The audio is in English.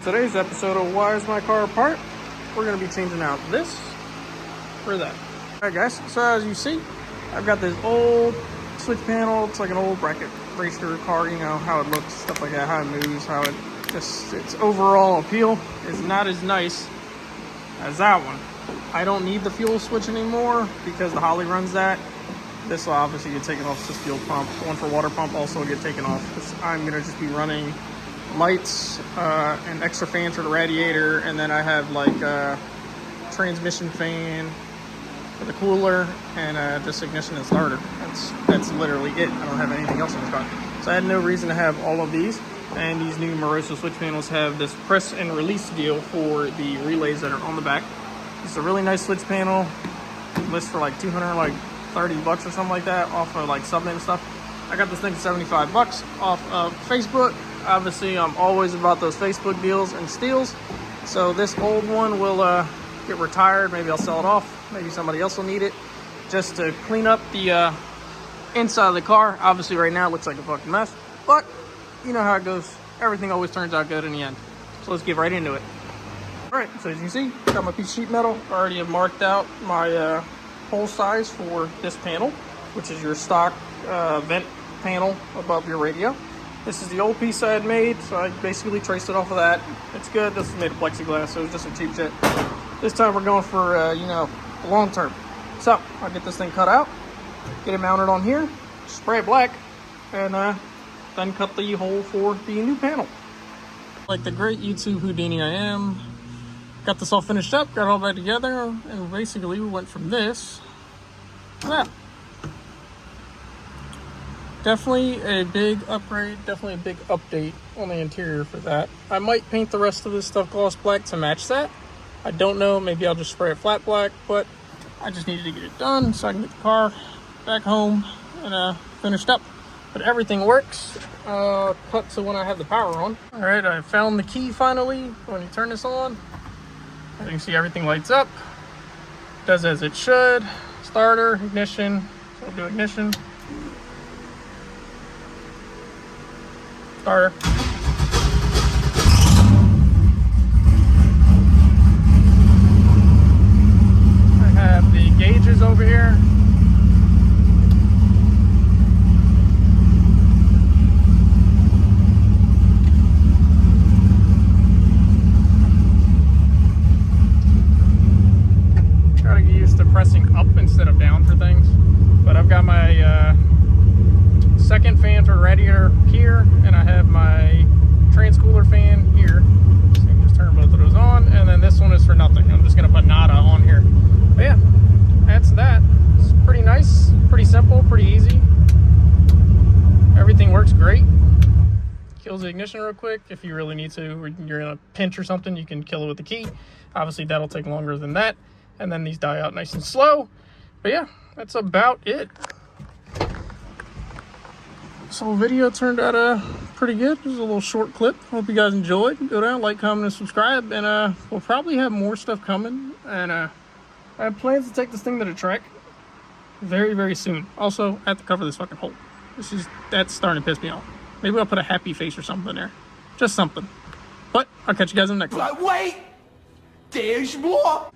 Today's episode of Why Is My Car Apart? We're going to be changing out this for that. Alright guys, so as you see, I've got this old switch panel. It's like an old bracket racer car, you know, how it looks, stuff like that, how it moves, how it just, its overall appeal is not as nice as that one. I don't need the fuel switch anymore because the Holly runs that. This will obviously get taken off this fuel pump. One for water pump also will get taken off because I'm going to just be running lights, an extra fan for the radiator, and then I have like a transmission fan for the cooler and just ignition and starter. That's literally it. I don't have anything else in this car. So I had no reason to have all of these. And these new Moroso switch panels have this press and release deal for the relays that are on the back. It's a really nice switch panel. Lists for like 230 bucks or something like that off of like Submit and stuff. I got this thing for 75 bucks off of Facebook. Obviously, I'm always about those Facebook deals and steals. So this old one will get retired. Maybe I'll sell it off. Maybe somebody else will need it. Just to clean up the inside of the car. Obviously, right now it looks like a fucking mess. But you know how it goes. Everything always turns out good in the end. So let's get right into it. Alright, so as you can see, got my piece of sheet metal. I already have marked out my hole size for this panel, which is your stock vent panel above your radio. This is the old piece I had made, so I basically traced it off of that. It's good. This is made of plexiglass, so it's just a cheap shit. This time we're going for, you know, long term. So I'll get this thing cut out, get it mounted on here, spray it black, and then cut the hole for the new panel. Like the great YouTube Houdini I am, got this all finished up, got it all back together, and basically we went from this to that. Definitely a big upgrade, definitely a big update on the interior for that. I might paint the rest of this stuff gloss black to match that. I don't know, maybe I'll just spray it flat black, but I just needed to get it done so I can get the car back home and finished up. But everything works, cut to when I have the power on. All right, I found the key finally. When you turn this on, as you can see, everything lights up. Does as it should. Starter, ignition, so I'll do ignition. Starter. I have the gauges over here. Gotta get used to pressing up instead of down for things. But I've got my second fan for radiator here, and I have my transcooler fan here. So you can just turn both of those on, and then this one is for nothing. I'm just gonna put nada on here. But yeah, that's that. It's pretty nice, pretty simple, pretty easy. Everything works great. Kills the ignition real quick. If you really need to, or you're in a pinch or something, you can kill it with the key. Obviously that'll take longer than that. And then these die out nice and slow. But yeah, that's about it. So video turned out pretty good. It was a little short clip. Hope you guys enjoyed. Go down, like, comment, and subscribe. And we'll probably have more stuff coming. And I have plans to take this thing to the track very, very soon. Also, I have to cover this fucking hole. That's starting to piss me off. Maybe I'll put a happy face or something there. Just something. But I'll catch you guys in the next one. Wait! There's more!